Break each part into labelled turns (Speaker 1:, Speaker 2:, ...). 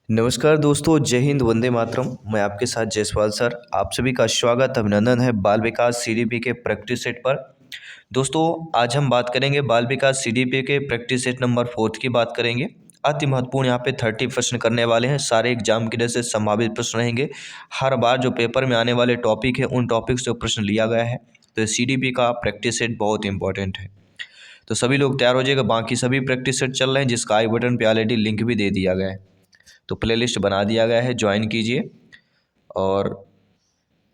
Speaker 1: नमस्कार दोस्तों, जय हिंद, वंदे मातरम। मैं आपके साथ जयसवाल सर। आप सभी का स्वागत अभिनंदन है बाल विकास सीडीपी के प्रैक्टिस सेट पर। दोस्तों, आज हम बात करेंगे बाल विकास सीडीपी के प्रैक्टिस सेट नंबर 4 की बात करेंगे। अति महत्वपूर्ण यहाँ पे 30 प्रश्न करने वाले हैं। सारे एग्जाम की तरह से संभावित प्रश्न रहेंगे। हर बार जो पेपर में आने वाले टॉपिक है उन टॉपिक से प्रश्न लिया गया है। तो सीडीपी का प्रैक्टिस सेट बहुत इंपॉर्टेंट है। तो सभी लोग तैयार हो जाएगा। बाकी सभी प्रैक्टिस सेट चल रहे हैं जिसका आई बटन पे ऑलरेडी लिंक भी दे दिया गया है। तो प्लेलिस्ट बना दिया गया है, ज्वाइन कीजिए और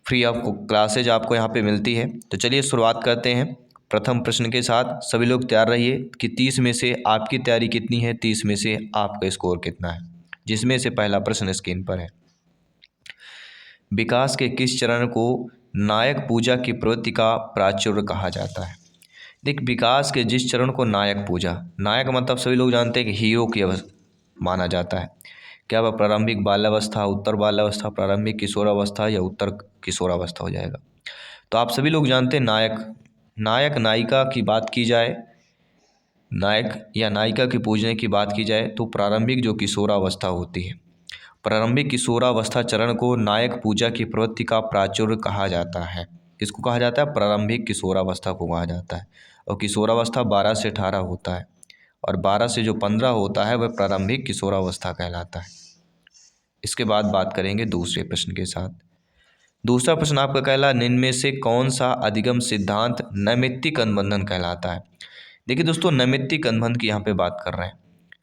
Speaker 1: फ्री ऑफ क्लासेज आपको यहाँ पे मिलती है। तो चलिए शुरुआत करते हैं प्रथम प्रश्न के साथ। सभी लोग तैयार रहिए कि 30 में से आपकी तैयारी कितनी है, 30 में से आपका स्कोर कितना है। जिसमें से पहला प्रश्न स्क्रीन पर है। विकास के किस चरण को नायक पूजा की प्रवृत्ति का प्राचुर्य कहा जाता है। देख, विकास के जिस चरण को नायक पूजा, नायक मतलब सभी लोग जानते हैं कि हीरो की माना जाता है। क्या वह प्रारंभिक बाल्यावस्था, उत्तर बाल्यावस्था, प्रारंभिक किशोरावस्था या उत्तर किशोरावस्था हो जाएगा। तो आप सभी लोग जानते हैं नायक नायिका की बात की जाए, नायक या नायिका की पूजने की बात की जाए तो प्रारंभिक जो किशोरावस्था होती है, प्रारंभिक किशोरावस्था चरण को नायक पूजा की प्रवृत्ति का प्राचुर्य कहा जाता है। किसको कहा जाता है? प्रारंभिक किशोरावस्था को कहा जाता है। और किशोरावस्था 12 से 18 होता है और 12 से जो 15 होता है वह प्रारंभिक किशोरावस्था कहलाता है। इसके बाद बात करेंगे दूसरे प्रश्न के साथ। दूसरा प्रश्न आपका कहला, निम्न में से कौन सा अधिगम सिद्धांत नैमित्तिक अनुबंधन कहलाता है। देखिए दोस्तों, नैमित्तिक अनुबंध की यहाँ पे बात कर रहे हैं।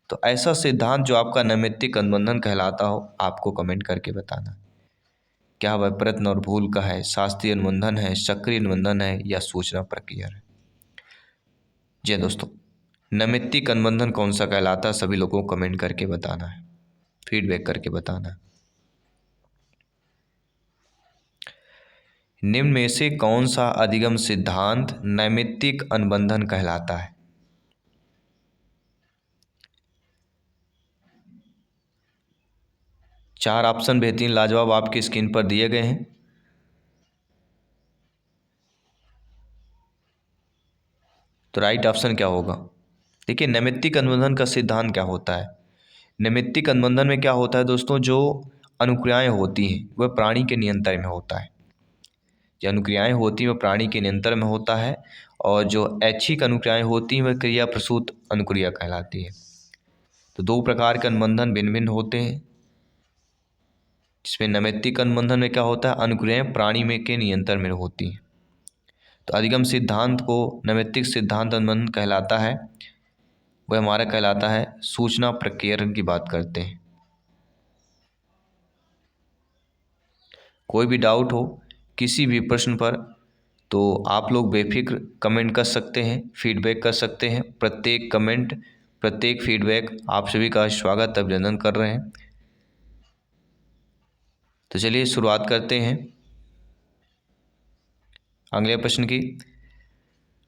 Speaker 1: तो ऐसा सिद्धांत जो आपका नैमित्तिक अनुबंधन कहलाता हो, आपको कमेंट करके बताना। क्या वह प्रयत्न और भूल का है, शास्त्रीय अनुबंधन है, सक्रिय अनुबंधन है या सूचना प्रक्रिया है। जी दोस्तों, नैमित्तिक अनुबंधन कौन सा कहलाता है, सभी लोगों को कमेंट करके बताना है, फीडबैक करके बताना है। निम्न में से कौन सा अधिगम सिद्धांत नैमित्तिक अनुबंधन कहलाता है। चार ऑप्शन बेहतरीन लाजवाब आपकी स्क्रीन पर दिए गए हैं। तो राइट ऑप्शन क्या होगा? देखिए, नैमित्तिक अनुबंधन का सिद्धांत क्या होता है। नैमित्तिक अनुबंधन में क्या होता है दोस्तों, जो अनुक्रियाएं होती हैं वह प्राणी के नियंत्रण में होता है। जो अनुक्रियाएं होती हैं वह प्राणी के नियंत्रण में होता है और जो ऐच्छिक अनुक्रियाएं होती हैं वह क्रिया प्रसूत अनुक्रिया कहलाती है। तो दो प्रकार के अनुबंधन भिन्न भिन्न होते हैं, जिसमें नैमित्तिक अनुबंधन में क्या होता है, अनुक्रियाएं प्राणी में के नियंत्रण में होती हैं। तो अधिगम सिद्धांत को नैमित्तिक सिद्धांत अनुबंधन कहलाता है। वह हमारा कहलाता है सूचना प्रक्रिया की बात करते हैं। कोई भी डाउट हो किसी भी प्रश्न पर तो आप लोग बेफिक्र कमेंट कर सकते हैं, फीडबैक कर सकते हैं। प्रत्येक कमेंट, प्रत्येक फीडबैक आप सभी का स्वागत अभिनंदन कर रहे हैं। तो चलिए शुरुआत करते हैं अगले प्रश्न की।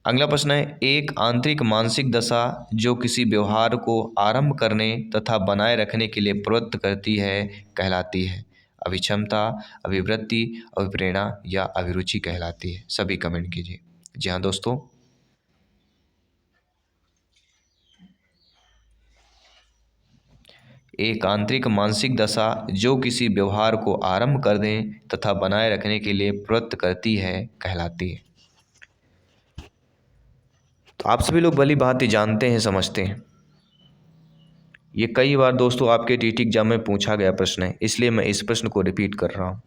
Speaker 1: अगला प्रश्न है, एक आंतरिक मानसिक दशा जो किसी व्यवहार को आरंभ करने तथा बनाए रखने के लिए प्रवृत्त करती है कहलाती है। अभिक्षमता, अभिवृत्ति, अभिप्रेरणा या अभिरुचि कहलाती है। सभी कमेंट कीजिए। जी हाँ दोस्तों, एक आंतरिक मानसिक दशा जो किसी व्यवहार को आरंभ करने तथा बनाए रखने के लिए प्रवृत्त करती है कहलाती है। तो आप सभी लोग भली भांति जानते हैं, समझते हैं। ये कई बार दोस्तों आपके टीटी एग्जाम में पूछा गया प्रश्न है, इसलिए मैं इस प्रश्न को रिपीट कर रहा हूँ।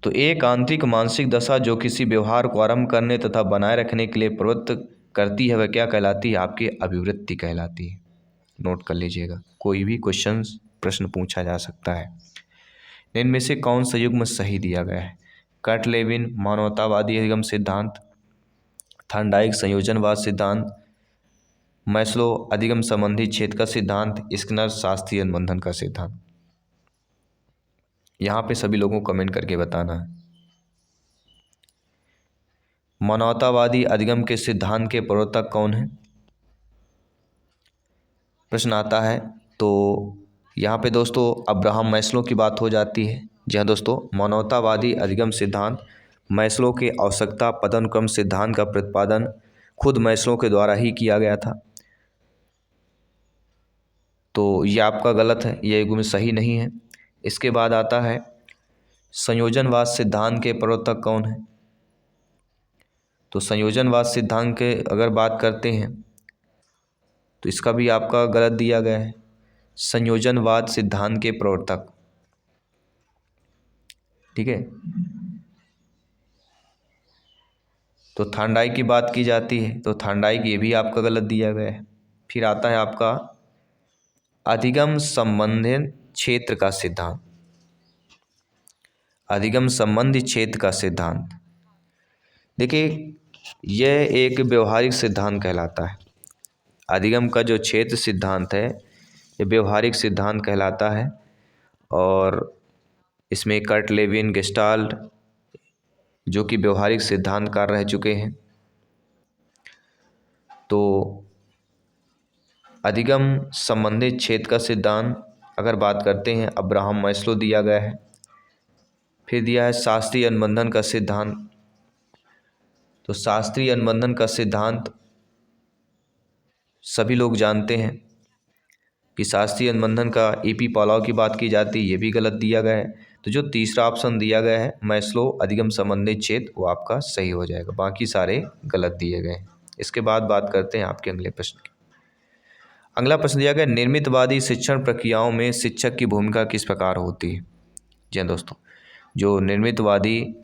Speaker 1: तो एक आंतरिक मानसिक दशा जो किसी व्यवहार को आरंभ करने तथा बनाए रखने के लिए प्रवृत्त करती है वह क्या कहलाती है? आपकी अभिवृत्ति कहलाती है। नोट कर लीजिएगा, कोई भी प्रश्न पूछा जा सकता है। इनमें से कौन सा युग्म सही दिया गया है? कर्ट लेविन मानवतावादी अधिगम सिद्धांत, थॉर्नडाइक संयोजनवाद सिद्धांत, मैस्लो अधिगम संबंधी क्षेत्र का सिद्धांत, स्किनर शास्त्रीय अनुबंधन का सिद्धांत। यहाँ पे सभी लोगों को कमेंट करके बताना है। मानवतावादी अधिगम के सिद्धांत के प्रवर्तक कौन है? प्रश्न आता है तो यहाँ पे दोस्तों अब्राहम मैस्लो की बात हो जाती है। जी हाँ दोस्तों, मानवतावादी अधिगम सिद्धांत मैस्लो के आवश्यकता पदानुक्रम सिद्धांत का प्रतिपादन खुद मैस्लो के द्वारा ही किया गया था। तो ये आपका गलत है, ये युग्म सही नहीं है। इसके बाद आता है संयोजनवाद सिद्धांत के प्रवर्तक कौन है। तो संयोजनवाद सिद्धांत के अगर बात करते हैं तो इसका भी आपका गलत दिया गया है। संयोजनवाद सिद्धांत के प्रवर्तक, ठीक है, तो थार्नडाइक की बात की जाती है, तो थार्नडाइक ये भी आपका गलत दिया गया है। फिर आता है आपका अधिगम संबंधित क्षेत्र का सिद्धांत। अधिगम संबंधी क्षेत्र का सिद्धांत, देखिए यह एक व्यवहारिक सिद्धांत कहलाता है। अधिगम का जो क्षेत्र सिद्धांत है ये व्यवहारिक सिद्धांत कहलाता है और इसमें कर्ट लेविन गेस्टाल्ट जो कि व्यवहारिक सिद्धांतकार रह चुके हैं। तो अधिगम संबंधित क्षेत्र का सिद्धांत अगर बात करते हैं अब्राहम मैस्लो दिया गया है। फिर दिया है शास्त्रीय अनुबंधन का सिद्धांत। तो शास्त्रीय अनुबंधन का सिद्धांत सभी लोग जानते हैं कि शास्त्रीय अनुबंधन का ईपी पॉलाव की बात की जाती है, ये भी गलत दिया गया है। तो जो तीसरा ऑप्शन दिया गया है मैस्लो अधिगम संबंधित क्षेत्र, वो आपका सही हो जाएगा, बाकी सारे गलत दिए गए हैं। इसके बाद बात करते हैं आपके अगले प्रश्न की। अगला प्रश्न दिया गया निर्मितवादी शिक्षण प्रक्रियाओं में शिक्षक की भूमिका किस प्रकार होती है। जी हाँ दोस्तों, जो निर्मितवादी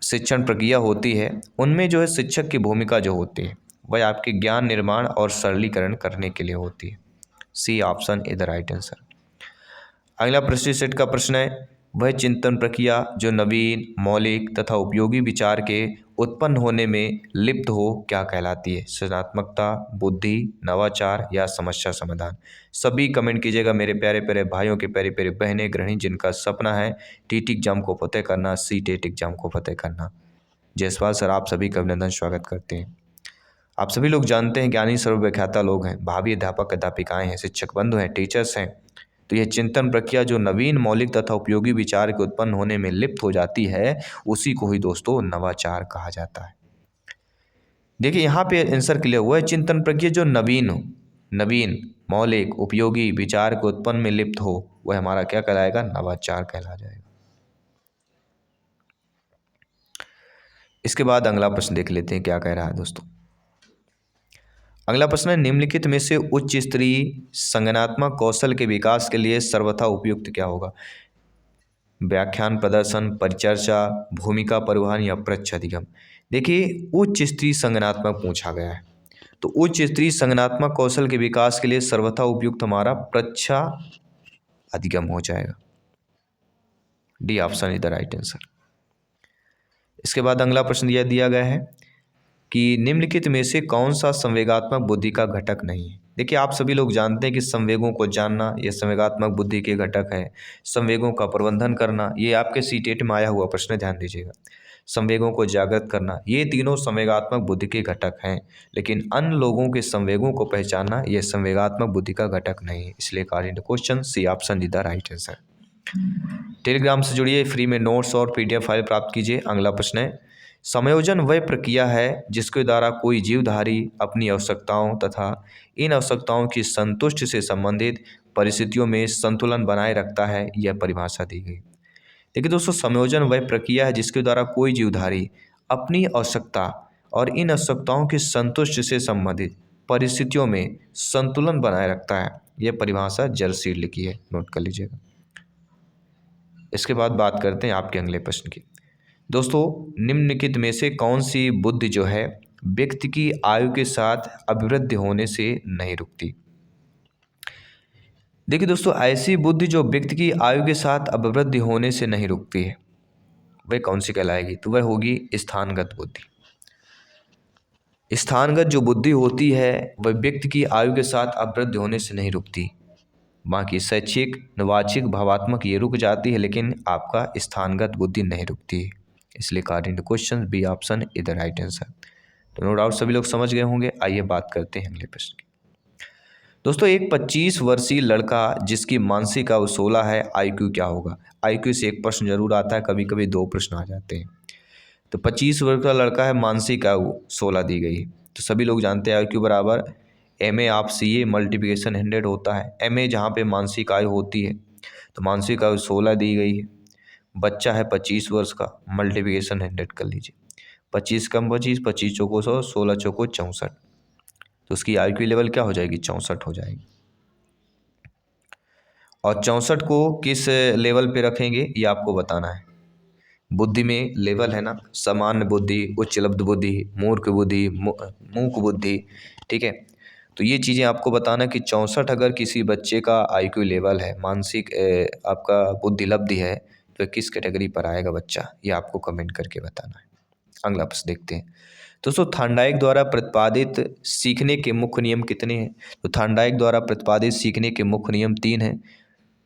Speaker 1: शिक्षण प्रक्रिया होती है उनमें जो है शिक्षक की भूमिका जो होती है वह आपके ज्ञान निर्माण और सरलीकरण करने के लिए होती है। C option is the right answer. अगला प्रश्न सेट का प्रश्न है वह चिंतन प्रक्रिया जो नवीन मौलिक तथा उपयोगी विचार के उत्पन्न होने में लिप्त हो क्या कहलाती है। सृजनात्मकता, बुद्धि, नवाचार या समस्या समाधान। सभी कमेंट कीजिएगा मेरे प्यारे प्यारे भाइयों के प्यारे प्यारे बहनें गृहिणी जिनका सपना है टीट एग्जाम को फतेह करना, सी टेट एग्जाम को फतेह करना। जयसवाल सर आप सभी का अभिनंदन स्वागत करते हैं। आप सभी लोग जानते हैं ज्ञानी सर्वव्याख्याता लोग हैं, भावी अध्यापक अध्यापिकाएं हैं, शिक्षक बंधु हैं, टीचर्स हैं। तो यह चिंतन प्रक्रिया जो नवीन मौलिक तथा उपयोगी विचार के उत्पन्न होने में लिप्त हो जाती है उसी को ही दोस्तों नवाचार कहा जाता है। देखिए यहाँ पे आंसर क्लियर हुआ है, चिंतन प्रक्रिया जो नवीन मौलिक उपयोगी विचार के उत्पन्न में लिप्त हो वह हमारा क्या कहलाएगा, नवाचार कहला जाएगा। इसके बाद अगला प्रश्न देख लेते हैं क्या कह रहा है दोस्तों। अगला प्रश्न है निम्नलिखित में से उच्च स्तरीय संज्ञानात्मक कौशल के विकास के लिए सर्वथा उपयुक्त क्या होगा। व्याख्यान प्रदर्शन, परिचर्चा, भूमिका परिवहन या प्रच्छ अधिगम। देखिए उच्च स्तरीय संज्ञानात्मक पूछा गया है, तो उच्च स्तरीय संज्ञानात्मक कौशल के विकास के लिए सर्वथा उपयुक्त हमारा प्रच्छा अधिगम हो जाएगा। D option is the right answer. इसके बाद अगला प्रश्न यह दिया गया है कि निम्नलिखित में से कौन सा संवेगात्मक बुद्धि का घटक नहीं है। देखिए आप सभी लोग जानते हैं कि संवेगों को जानना ये संवेगात्मक बुद्धि के घटक है। संवेगों का प्रबंधन करना ये आपके सीटेट में आया हुआ प्रश्न, ध्यान दीजिएगा। संवेगों को जागृत करना ये तीनों संवेगात्मक बुद्धि के घटक हैं, लेकिन अन्य लोगों के संवेगों को पहचानना यह संवेगात्मक बुद्धि का घटक नहीं है। इसलिए correct question C option is the right answer. Telegram से जुड़िए, फ्री में नोट्स और पीडीएफ फाइल प्राप्त कीजिए। अगला प्रश्न है समायोजन वह प्रक्रिया है जिसके द्वारा कोई जीवधारी अपनी आवश्यकताओं तथा इन आवश्यकताओं की संतुष्टि से संबंधित परिस्थितियों में संतुलन बनाए रखता है, यह परिभाषा दी गई। देखिए दोस्तों समायोजन वह प्रक्रिया है जिसके द्वारा कोई जीवधारी अपनी आवश्यकता और इन आवश्यकताओं की संतुष्टि से संबंधित परिस्थितियों में संतुलन बनाए रखता है, यह परिभाषा जर्सीड लिखी है, नोट कर लीजिएगा। इसके बाद बात करते हैं आपके अगले प्रश्न की। दोस्तों निम्नलिखित में से कौन सी बुद्धि जो है व्यक्ति की आयु के साथ अभिवृद्धि होने से नहीं रुकती। देखिए दोस्तों ऐसी बुद्धि जो व्यक्ति की आयु के साथ अभिवृद्धि होने से नहीं रुकती है वह कौन सी कहलाएगी, तो वह होगी स्थानगत बुद्धि। स्थानगत जो बुद्धि होती है वह व्यक्ति की आयु के साथ अभिवृद्धि होने से नहीं रुकती, बाकी शैक्षिक, नवाचिक, भावात्मक ये रुक जाती है, लेकिन आपका स्थानगत बुद्धि नहीं रुकती है। इसलिए correct question B option is the right answer. तो नो डाउट सभी लोग समझ गए होंगे। आइए बात करते हैं अगले प्रश्न की। दोस्तों एक 25 वर्षीय लड़का जिसकी मानसिक आयु 16 है, आईक्यू क्या होगा। आईक्यू से एक प्रश्न जरूर आता है, कभी कभी दो प्रश्न आ जाते हैं। तो 25 वर्ष का लड़का है, मानसिक आयु 16 दी गई है, तो सभी लोग जानते हैं आईक्यू बराबर MA ऑफ CA मल्टीप्लिकेशन 100 होता है। MA जहाँ पे मानसिक आयु होती है, तो मानसिक आयु 16 दी गई है। बच्चा है 25 वर्ष का, मल्टीप्लिकेशन 100 कर लीजिए। 25 कम 25, 25 चौको 100, 16 चौको 64, तो उसकी IQ लेवल क्या हो जाएगी? 64 हो जाएगी। और 64 को किस लेवल पे रखेंगे ये आपको बताना है। बुद्धि में लेवल है ना, सामान्य बुद्धि, उच्च लब्ध बुद्धि, मूर्ख बुद्धि, मूक बुद्धि, ठीक है। तो ये चीज़ें आपको बताना कि 64 अगर किसी बच्चे का IQ लेवल है, मानसिक आपका बुद्धि लब्धि है, तो किस कैटेगरी पर आएगा बच्चा, ये आपको कमेंट करके बताना है। अगला प्रश्न देखते हैं। दोस्तों, थार्नडाइक द्वारा प्रतिपादित सीखने के मुख्य नियम कितने हैं? तो थार्नडाइक द्वारा प्रतिपादित सीखने के मुख्य नियम 3 हैं,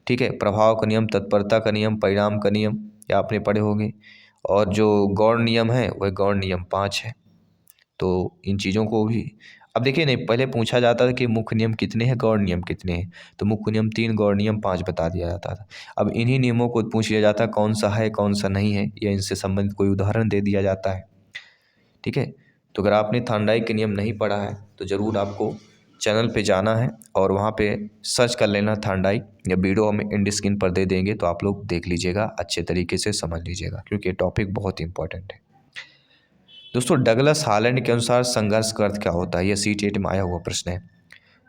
Speaker 1: ठीक है। प्रभाव का नियम, तत्परता का नियम, परिणाम का नियम, ये आपने पढ़े होंगे। और जो गौण नियम है वह गौण नियम 5 है। तो इन चीज़ों को भी अब देखिए, नहीं पहले पूछा जाता था कि मुख्य नियम कितने हैं, गौण नियम कितने हैं, तो मुख्य नियम 3, गौण नियम 5 बता दिया जाता था। अब इन्हीं नियमों को पूछ लिया जाता है कौन सा है कौन सा नहीं है, या इनसे संबंधित कोई उदाहरण दे दिया जाता है, ठीक है। तो अगर आपने थार्नडाइक के नियम नहीं पढ़ा है तो ज़रूर आपको चैनल पे जाना है और वहाँ पे सर्च कर लेना थार्नडाइक, या वीडियो हम एंड स्क्रीन पर दे देंगे, तो आप लोग देख लीजिएगा, अच्छे तरीके से समझ लीजिएगा, क्योंकि ये टॉपिक बहुत इंपॉर्टेंट है। दोस्तों, डगलस हालैंड के अनुसार संघर्ष का अर्थ क्या होता है? यह CTET में आया हुआ प्रश्न है।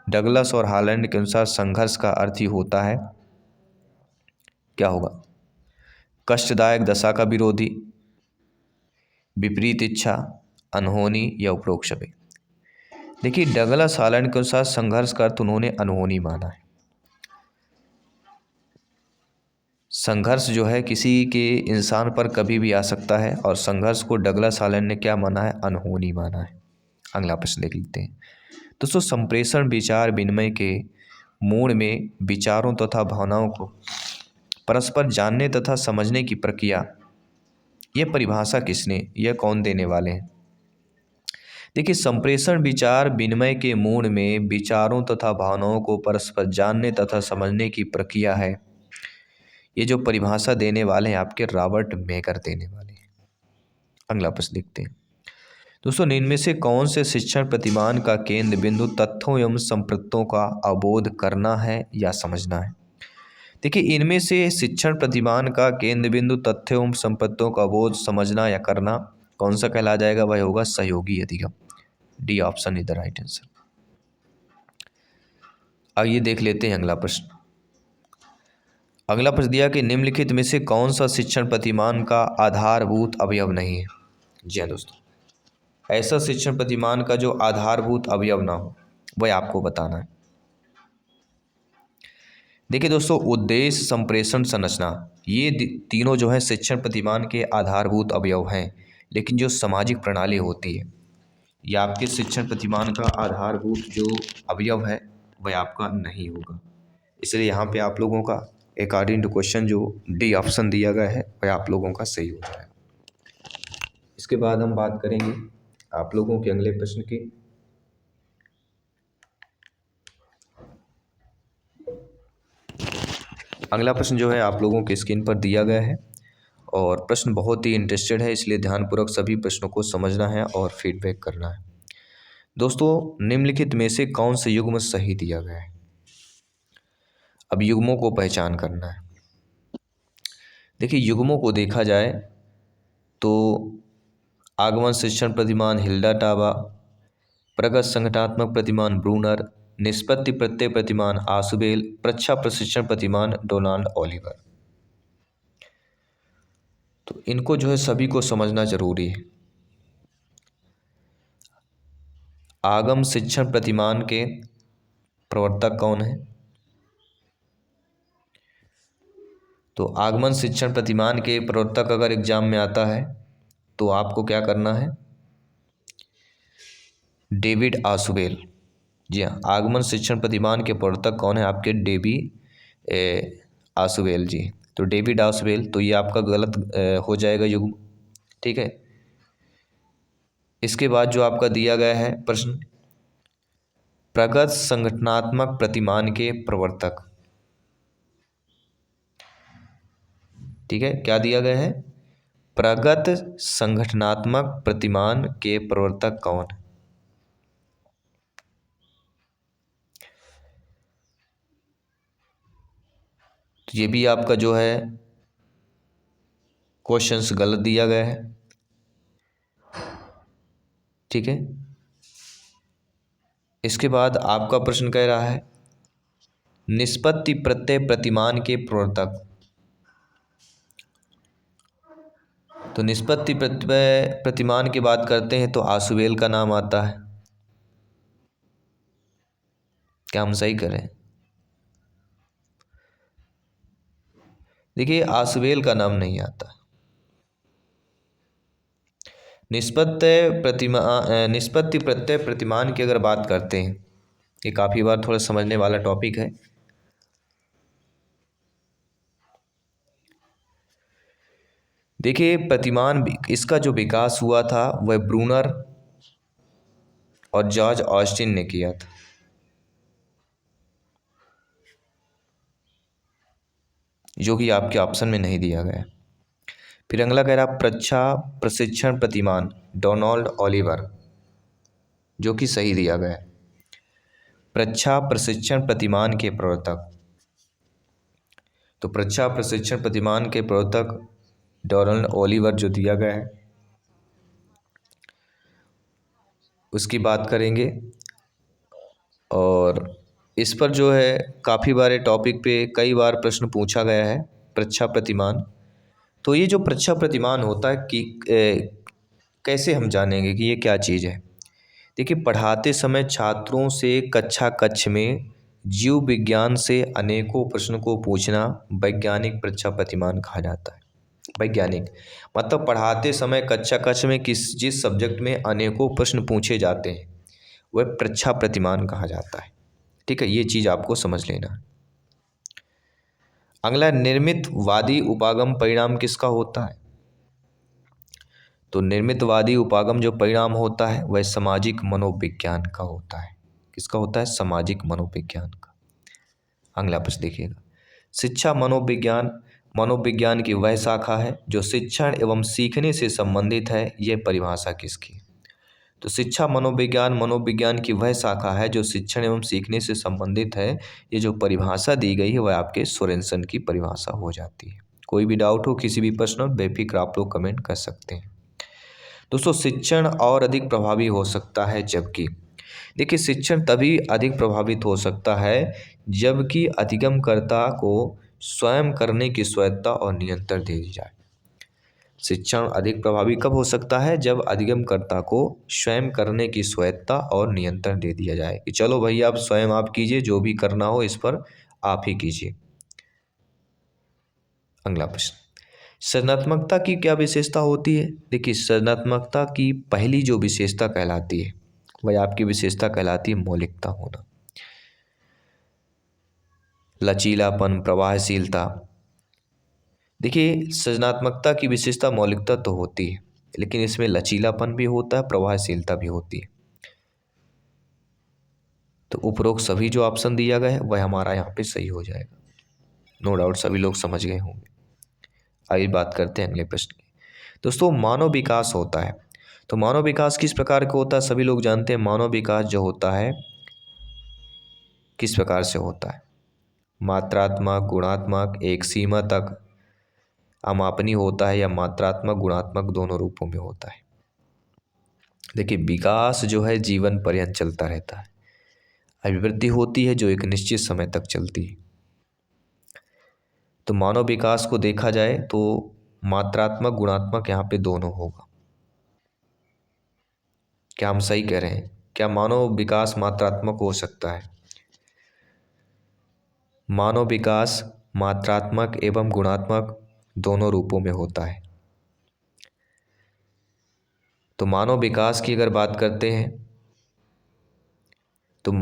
Speaker 1: डगलस और हालैंड के अनुसार संघर्ष का अर्थ ही होता है, क्या होगा? कष्टदायक दशा का विरोधी, विपरीत इच्छा, अनहोनी या उपरोक्त सभी। देखिए, डगलस हालैंड के अनुसार संघर्ष का अर्थ उन्होंने अनहोनी माना है। संघर्ष जो है किसी के इंसान पर कभी भी आ सकता है, और संघर्ष को डगलस हालैंड ने क्या माना है? अनहोनी माना है। अगला प्रश्न देख लेते हैं। दोस्तों, संप्रेषण विचार विनिमय के मूड में विचारों तथा भावनाओं को परस्पर जानने तथा समझने की प्रक्रिया, यह परिभाषा किसने, यह कौन देने वाले हैं? देखिए, संप्रेषण विचार विनिमय के मूड में विचारों तथा भावनाओं को परस्पर जानने तथा समझने की प्रक्रिया है, ये जो परिभाषा देने वाले हैं आपके रॉबर्ट मेकर देने वाले हैं। अगला प्रश्न देखते हैं। दोस्तों, इनमें से कौन से शिक्षण प्रतिमान का केंद्र बिंदु तथ्यों एवं संप्रत्यों का अवबोध करना है या समझना है? देखिए, इनमें से शिक्षण प्रतिमान का केंद्र बिंदु तथ्यों एवं संप्रत्यों का अवबोध समझना या करना कौन सा कहला जाएगा? वह होगा सहयोगी अधिगम। D option is the right answer. आइए देख लेते हैं अगला प्रश्न। अगला प्रश्न दिया कि निम्नलिखित में से कौन सा शिक्षण प्रतिमान का आधारभूत अवयव नहीं है? जी हाँ दोस्तों, ऐसा शिक्षण प्रतिमान का जो आधारभूत अवयव ना हो, वह आपको बताना है। देखिए दोस्तों, उद्देश्य, संप्रेषण, संरचना, ये तीनों जो है शिक्षण प्रतिमान के आधारभूत अवयव हैं, लेकिन जो सामाजिक प्रणाली होती है, या आपके शिक्षण प्रतिमान का आधारभूत जो अवयव है वह आपका नहीं होगा। इसलिए यहाँ पे आप लोगों का अकॉर्डिंग टू क्वेश्चन जो डी ऑप्शन दिया गया है वह आप लोगों का सही होता है। इसके बाद हम बात करेंगे आप लोगों के अगले प्रश्न की। अगला प्रश्न जो है आप लोगों के स्क्रीन पर दिया गया है, और प्रश्न बहुत ही इंटरेस्टेड है, इसलिए ध्यानपूर्वक सभी प्रश्नों को समझना है और फीडबैक करना है। दोस्तों, निम्नलिखित में से कौन से युग्म सही दिया गया है? अब युग्मों को पहचान करना है। देखिए, युग्मों को देखा जाए तो आगमन शिक्षण प्रतिमान हिल्डा टाबा, प्रगत संगठनात्मक प्रतिमान ब्रूनर, निष्पत्ति प्रत्यय प्रतिमान आसुबेल, प्रच्छा प्रशिक्षण प्रतिमान डोनाल्ड ओलिवर। तो इनको जो है सभी को समझना जरूरी है। आगम शिक्षण प्रतिमान के प्रवर्तक कौन है? तो आगमन शिक्षण प्रतिमान के प्रवर्तक अगर एग्जाम में आता है तो आपको क्या करना है? David Ausubel. जी हाँ, आगमन शिक्षण प्रतिमान के प्रवर्तक कौन है? आपके आसुबेल जी। तो डेविड आसुबेल, तो ये आपका गलत हो जाएगा युग्म, ठीक है। इसके बाद जो आपका दिया गया है प्रश्न, प्रगत संगठनात्मक प्रतिमान के प्रवर्तक, ठीक है, क्या दिया गया है? प्रगत संगठनात्मक प्रतिमान के प्रवर्तक कौन? तो ये भी आपका जो है क्वेश्चंस गलत दिया गया है। ठीक है, इसके बाद आपका प्रश्न कह रहा है निष्पत्ति प्रत्यय प्रतिमान के प्रवर्तक। तो निष्पत्ति प्रत्यय प्रतिमान की बात करते हैं तो आशुवेल का नाम आता है। क्या हम सही करें? देखिए, आशुवेल का नाम नहीं आता। निष्पत्ति प्रत्यय प्रतिमान की अगर बात करते हैं, ये काफ़ी बार थोड़ा समझने वाला टॉपिक है। देखिए, प्रतिमान इसका जो विकास हुआ था वह ब्रूनर और जॉर्ज ऑस्टिन ने किया था। जो कि आपके ऑप्शन में नहीं दिया गया है। फिर अगला कह रहा प्रच्छा प्रशिक्षण प्रतिमान डोनाल्ड ओलिवर, जो कि सही दिया गया है। प्रच्छा प्रशिक्षण प्रतिमान के प्रवर्तक, तो प्रच्छा प्रशिक्षण प्रतिमान के प्रवर्तक डोनाल्ड ओलिवर जो दिया गया है उसकी बात करेंगे। और इस पर जो है काफ़ी बार टॉपिक पे कई बार प्रश्न पूछा गया है प्रच्छा प्रतिमान। तो ये जो प्रच्छा प्रतिमान होता है कि कैसे हम जानेंगे कि ये क्या चीज़ है? देखिए, पढ़ाते समय छात्रों से कक्षा कक्ष में जीव विज्ञान से अनेकों प्रश्न को पूछना वैज्ञानिक प्रच्छा प्रतिमान कहा जाता है। वैज्ञानिक मतलब पढ़ाते समय कक्षा कक्ष में जिस सब्जेक्ट में अनेकों प्रश्न पूछे जाते हैं वह प्रच्छा प्रतिमान कहा जाता है। ठीक है, ये चीज़ आपको समझ लेना है। अगला, निर्मितवादी उपागम परिणाम किसका होता है? तो निर्मितवादी उपागम जो परिणाम होता है वह सामाजिक मनोविज्ञान का होता है। किसका होता है? सामाजिक मनोविज्ञान का। अगला प्रश्न देखिएगा, शिक्षा मनोविज्ञान मनोविज्ञान की वह शाखा है जो शिक्षण एवं सीखने से संबंधित है। यह परिभाषा किसकी? तो शिक्षा मनोविज्ञान मनोविज्ञान की वह शाखा है जो शिक्षण एवं सीखने से संबंधित है। ये जो परिभाषा दी गई है वह आपके सोरेनसन की परिभाषा हो जाती है। कोई भी डाउट हो किसी भी प्रश्न में बेफिक्र आप लोग कमेंट कर सकते हैं। दोस्तों, शिक्षण और अधिक प्रभावी हो सकता है जबकि, देखिए, शिक्षण तभी अधिक प्रभावित हो सकता है जबकि अधिगमकर्ता को स्वयं करने की स्वायत्ता और नियंत्रण दे दी जाए। शिक्षण अधिक प्रभावी कब हो सकता है? जब अधिगमकर्ता को स्वयं करने की स्वायत्ता और नियंत्रण दे दिया जाए कि चलो भाई आप स्वयं आप कीजिए, जो भी करना हो इस पर आप ही कीजिए। अगला प्रश्न, सृजनात्मकता की क्या विशेषता होती है? देखिए, सृजनात्मकता की पहली जो विशेषता कहलाती है वह आपकी विशेषता कहलाती है मौलिकता होना। लचीलापन, प्रवाहशीलता। देखिए, सृजनात्मकता की विशेषता मौलिकता तो होती है लेकिन इसमें लचीलापन भी होता है, प्रवाहशीलता भी होती है। तो उपरोक्त सभी जो ऑप्शन दिया गया है वह हमारा यहाँ पे सही हो जाएगा। नो डाउट सभी लोग समझ गए होंगे। आइए बात करते हैं अगले प्रश्न की। दोस्तों, मानव विकास होता है तो मानव विकास किस प्रकार का होता है? सभी लोग जानते हैं मानव विकास जो होता है किस प्रकार से होता है। मात्रात्मक, गुणात्मक, एक सीमा तक अमापनीय होता है या मात्रात्मक गुणात्मक दोनों रूपों में होता है। देखिए, विकास जो है जीवन पर्यंत चलता रहता है। अभिवृद्धि होती है जो एक निश्चित समय तक चलती है। तो मानव विकास को देखा जाए तो मात्रात्मक गुणात्मक यहाँ पे दोनों होगा। क्या हम सही कह रहे हैं? क्या मानव विकास मात्रात्मक हो सकता है? मानव विकास मात्रात्मक एवं गुणात्मक दोनों रूपों में होता है। तो मानव विकास की अगर बात करते हैं तो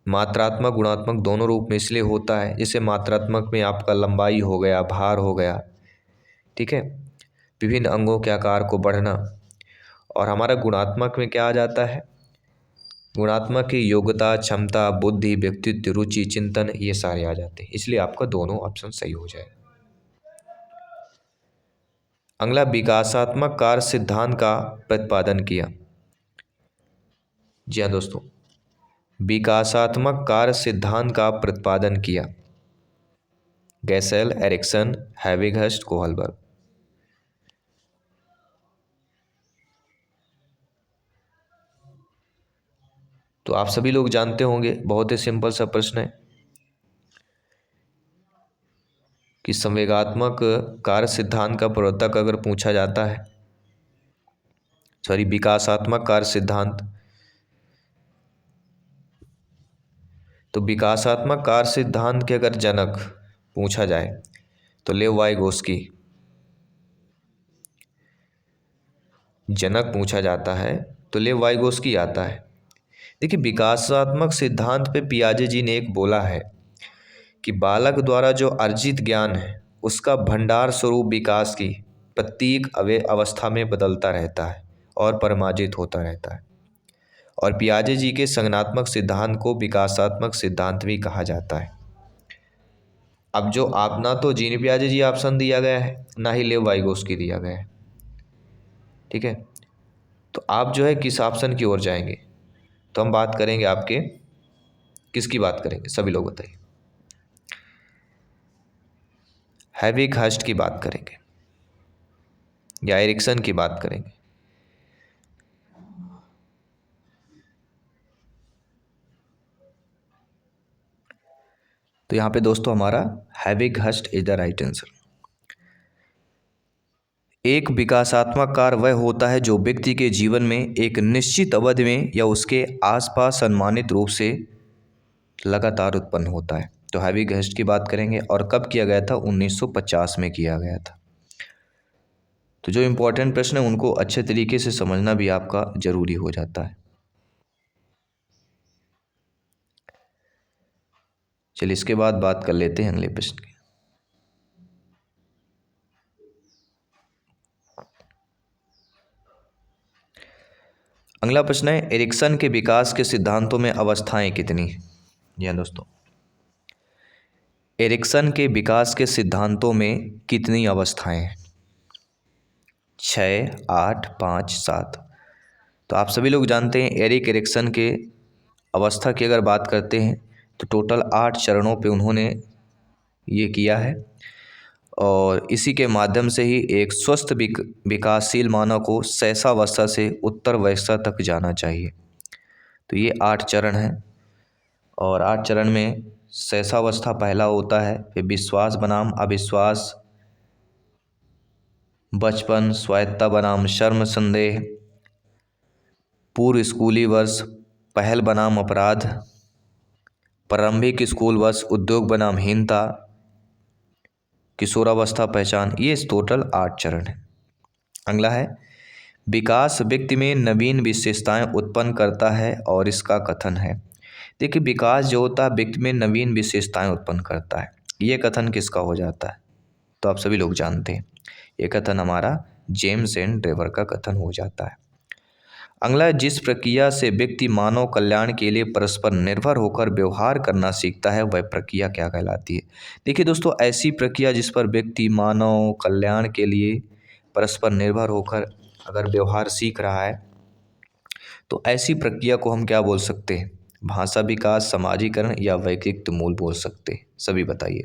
Speaker 1: मात्रात्मक गुणात्मक दोनों रूप में इसलिए होता है, जैसे मात्रात्मक में आपका लंबाई हो गया, भार हो गया, ठीक है, विभिन्न अंगों के आकार को बढ़ना। और हमारा गुणात्मक में क्या आ जाता है? गुणात्मक की योग्यता, क्षमता, बुद्धि, व्यक्तित्व, रुचि, चिंतन, ये सारे आ जाते हैं। इसलिए आपका दोनों ऑप्शन सही हो जाएगा। अगला, विकासात्मक कार्य सिद्धांत का प्रतिपादन किया। जी हाँ दोस्तों, विकासात्मक कार्य सिद्धांत का प्रतिपादन किया। Gesell, Erikson, Havighurst, Kohlberg. तो आप सभी लोग जानते होंगे, बहुत ही सिंपल सा प्रश्न है कि संवेगात्मक कार्य सिद्धांत का प्रवर्तक अगर पूछा जाता है, सॉरी विकासात्मक कार्य सिद्धांत, तो विकासात्मक कार्य सिद्धांत के अगर जनक पूछा जाए तो लेव वाइगोस्की। जनक पूछा जाता है तो लेव वाइगोस्की आता है। देखिए, विकासात्मक सिद्धांत पे पियाजे जी ने एक बोला है कि बालक द्वारा जो अर्जित ज्ञान है उसका भंडार स्वरूप विकास की प्रत्येक अवस्था में बदलता रहता है और परिमार्जित होता रहता है। और पियाजे जी के संज्ञानात्मक सिद्धांत को विकासात्मक सिद्धांत भी कहा जाता है। अब जो आप ना तो जीन पियाजे जी ऑप्शन दिया गया है, ना ही लेव वाइगोस्की दिया गया है, ठीक है। तो आप जो है किस ऑप्शन की ओर जाएंगे? तो हम बात करेंगे आपके, किसकी बात करेंगे सभी लोग बताइए? हैविगहस्ट की बात करेंगे या एरिक्सन की बात करेंगे? तो यहाँ पे दोस्तों हमारा हैविगहस्ट इज द राइट आंसर। एक विकासात्मक कार्य वह होता है जो व्यक्ति के जीवन में एक निश्चित अवधि में या उसके आसपास अनुमानित रूप से लगातार उत्पन्न होता है। तो हैविगहस्ट की बात करेंगे और कब किया गया था? 1950 में किया गया था। तो जो इम्पोर्टेंट प्रश्न है उनको अच्छे तरीके से समझना भी आपका जरूरी हो जाता है। चलिए इसके बाद बात कर लेते हैं अगले प्रश्न की। अगला प्रश्न है, एरिक्सन के विकास के सिद्धांतों में अवस्थाएं कितनी हैं? जी हाँ दोस्तों, एरिक्सन के विकास के सिद्धांतों में कितनी अवस्थाएं हैं? 6, 8, 5, 7। तो आप सभी लोग जानते हैं एरिक एरिक्सन के अवस्था की अगर बात करते हैं तो टोटल 8 चरणों पे उन्होंने ये किया है और इसी के माध्यम से ही एक स्वस्थ विकासशील मानव को शैशवावस्था से उत्तर वयस्कता तक जाना चाहिए। तो ये 8 चरण हैं और 8 चरण में शैशवावस्था पहला होता है, फिर विश्वास बनाम अविश्वास, बचपन, स्वायत्तता बनाम शर्म संदेह, पूर्व स्कूली वर्ष, पहल बनाम अपराध, प्रारंभिक स्कूल वर्ष, उद्योग बनाम हीनता, किशोरावस्था पहचान। ये टोटल 8 चरण है। अगला है, विकास व्यक्ति में नवीन विशेषताएं उत्पन्न करता है और इसका कथन है। देखिए, विकास जो होता है व्यक्ति में नवीन विशेषताएं उत्पन्न करता है, ये कथन किसका हो जाता है? तो आप सभी लोग जानते हैं ये कथन हमारा जेम्स एंड ड्रेवर का कथन हो जाता है। अगला, जिस प्रक्रिया से व्यक्ति मानव कल्याण के लिए परस्पर निर्भर होकर व्यवहार करना सीखता है वह प्रक्रिया क्या कहलाती है? देखिए दोस्तों, ऐसी प्रक्रिया जिस पर व्यक्ति मानव कल्याण के लिए परस्पर निर्भर होकर अगर व्यवहार सीख रहा है तो ऐसी प्रक्रिया को हम क्या बोल सकते हैं? भाषा विकास, समाजीकरण या व्यक्तित्व मूल बोल सकते हैं? सभी बताइए।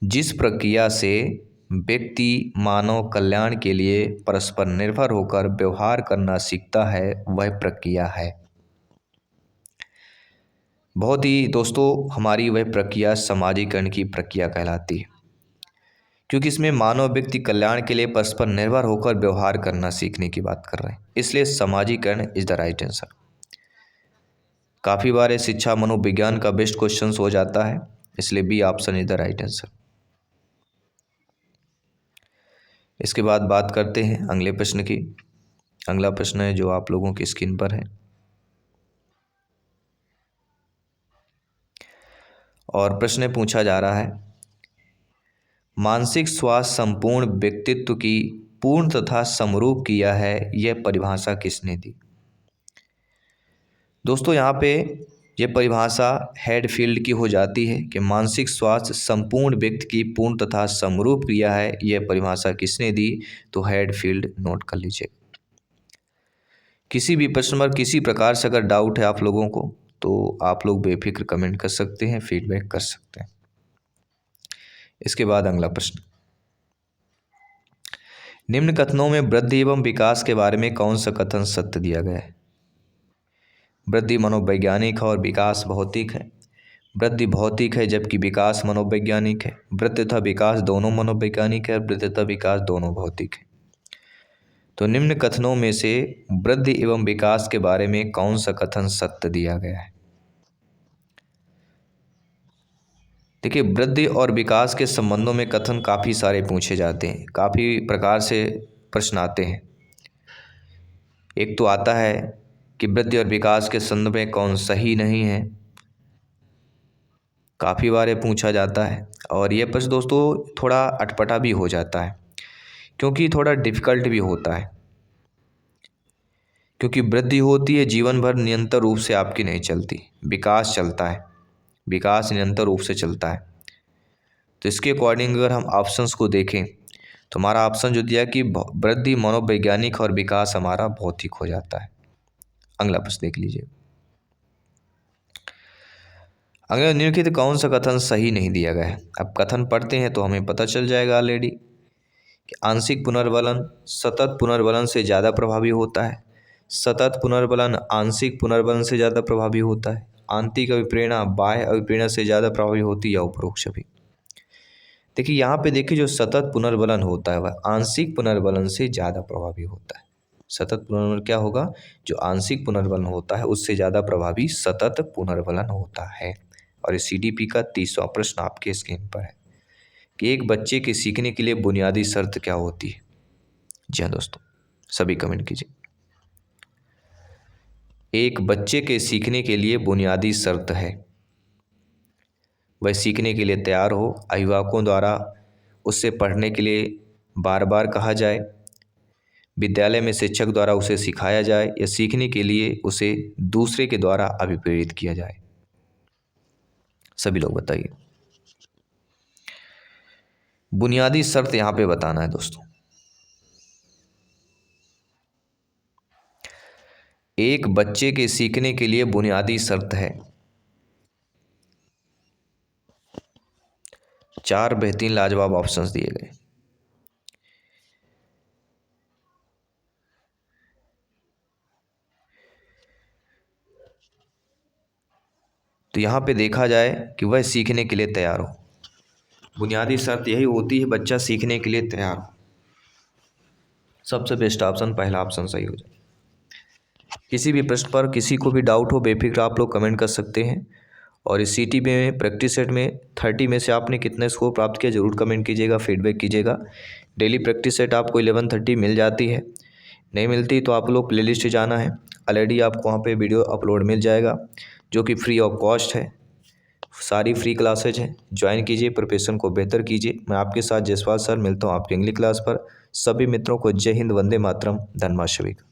Speaker 1: जिस प्रक्रिया से व्यक्ति मानव कल्याण के लिए परस्पर निर्भर होकर व्यवहार करना सीखता है वह प्रक्रिया है। बहुत ही दोस्तों, हमारी वह प्रक्रिया समाजीकरण की प्रक्रिया कहलाती है, क्योंकि इसमें मानव व्यक्ति कल्याण के लिए परस्पर निर्भर होकर व्यवहार करना सीखने की बात कर रहे हैं, इसलिए समाजीकरण इज द राइट आंसर। काफ़ी बार शिक्षा मनोविज्ञान का बेस्ट क्वेश्चन हो जाता है, इसलिए B option is the right answer. इसके बाद बात करते हैं अगले प्रश्न की। अगला प्रश्न है जो आप लोगों की स्क्रीन पर है और प्रश्न पूछा जा रहा है, मानसिक स्वास्थ्य संपूर्ण व्यक्तित्व की पूर्ण तथा समरूप किया है, यह परिभाषा किसने दी? दोस्तों यहाँ पे ये परिभाषा हेडफील्ड की हो जाती है कि मानसिक स्वास्थ्य संपूर्ण व्यक्ति की पूर्ण तथा समरूप क्रिया है, यह परिभाषा किसने दी? तो हेडफील्ड नोट कर लीजिए। किसी भी प्रश्न पर किसी प्रकार से अगर डाउट है आप लोगों को तो आप लोग बेफिक्र कमेंट कर सकते हैं, फीडबैक कर सकते हैं। इसके बाद अगला प्रश्न, निम्न कथनों में वृद्धि एवं विकास के बारे में कौन सा कथन सत्य दिया गया है? वृद्धि मनोवैज्ञानिक है और विकास भौतिक है। वृद्धि भौतिक है जबकि विकास मनोवैज्ञानिक है। वृद्धि तथा विकास दोनों मनोवैज्ञानिक है, वृद्धि तथा विकास दोनों भौतिक है। तो निम्न कथनों में से वृद्धि एवं विकास के बारे में कौन सा कथन सत्य दिया गया है? देखिए, वृद्धि और विकास के संबंधों में कथन काफ़ी सारे पूछे जाते हैं, काफ़ी प्रकार से प्रश्न आते हैं। एक तो आता है कि वृद्धि और विकास के संदर्भ में कौन सही नहीं है, काफ़ी बार ये पूछा जाता है। और ये प्रश्न दोस्तों थोड़ा अटपटा भी हो जाता है, क्योंकि थोड़ा डिफ़िकल्ट भी होता है, क्योंकि वृद्धि होती है जीवन भर निरंतर रूप से आपकी नहीं चलती, विकास चलता है, विकास निरंतर रूप से चलता है। तो इसके अकॉर्डिंग अगर हम ऑप्शंस को देखें तो हमारा ऑप्शन जो दिया कि वृद्धि मनोवैज्ञानिक और विकास हमारा भौतिक हो जाता है। अगला प्रश्न देख लीजिए, अगला निम्नलिखित कौन सा कथन सही नहीं दिया गया है? अब कथन पढ़ते हैं तो हमें पता चल जाएगा ऑलरेडी कि आंशिक पुनर्वलन सतत पुनर्वलन से ज़्यादा प्रभावी होता है। सतत पुनर्वलन आंशिक पुनर्वलन से ज़्यादा प्रभावी होता है। आंतरिक अभिप्रेरणा बाह्य अभिप्रेरणा से ज़्यादा प्रभावी होती है या उपरोक्त सभी। देखिए यहाँ पे देखिए, जो सतत पुनर्वलन होता है वह आंशिक पुनर्वलन से ज़्यादा प्रभावी होता है। सतत पुनर्वलन क्या होगा? जो आंशिक पुनर्वलन होता है उससे ज़्यादा प्रभावी सतत पुनर्वलन होता है। और इस CDP का 30वां प्रश्न आपके स्क्रीन पर है कि एक बच्चे के सीखने के लिए बुनियादी शर्त क्या होती है? जी हाँ दोस्तों, सभी कमेंट कीजिए। एक बच्चे के सीखने के लिए बुनियादी शर्त है वह सीखने के लिए तैयार हो, अभिभावकों द्वारा उससे पढ़ने के लिए बार बार कहा जाए, विद्यालय में शिक्षक द्वारा उसे सिखाया जाए या सीखने के लिए उसे दूसरे के द्वारा अभिप्रेरित किया जाए। सभी लोग बताइए। बुनियादी शर्त यहाँ पे बताना है दोस्तों। एक बच्चे के सीखने के लिए बुनियादी शर्त है। 4 बेहतरीन लाजवाब ऑप्शंस दिए गए। तो यहाँ पे देखा जाए कि वह सीखने के लिए तैयार हो। बुनियादी शर्त यही होती है बच्चा सीखने के लिए तैयार हो। सबसे बेस्ट ऑप्शन पहला ऑप्शन सही हो जाए। किसी भी प्रश्न पर किसी को भी डाउट हो बेफिक्र आप लोग कमेंट कर सकते हैं। और इस CT में प्रैक्टिस सेट में 30 में से आपने कितने स्कोर प्राप्त किया जरूर कमेंट कीजिएगा, फीडबैक कीजिएगा। डेली प्रैक्टिस सेट आपको 11:30 मिल जाती है, नहीं मिलती तो आप लोग प्लेलिस्ट जाना है, ऑलरेडी आपको वहाँ पे वीडियो अपलोड मिल जाएगा जो कि फ्री ऑफ कॉस्ट है। सारी फ्री क्लासेज हैं, ज्वाइन कीजिए, प्रिपरेशन को बेहतर कीजिए। मैं आपके साथ जयसवाल सर मिलता हूँ आपकी अगली क्लास पर। सभी मित्रों को जय हिंद, वंदे मातरम, धन्यवाद सभी का।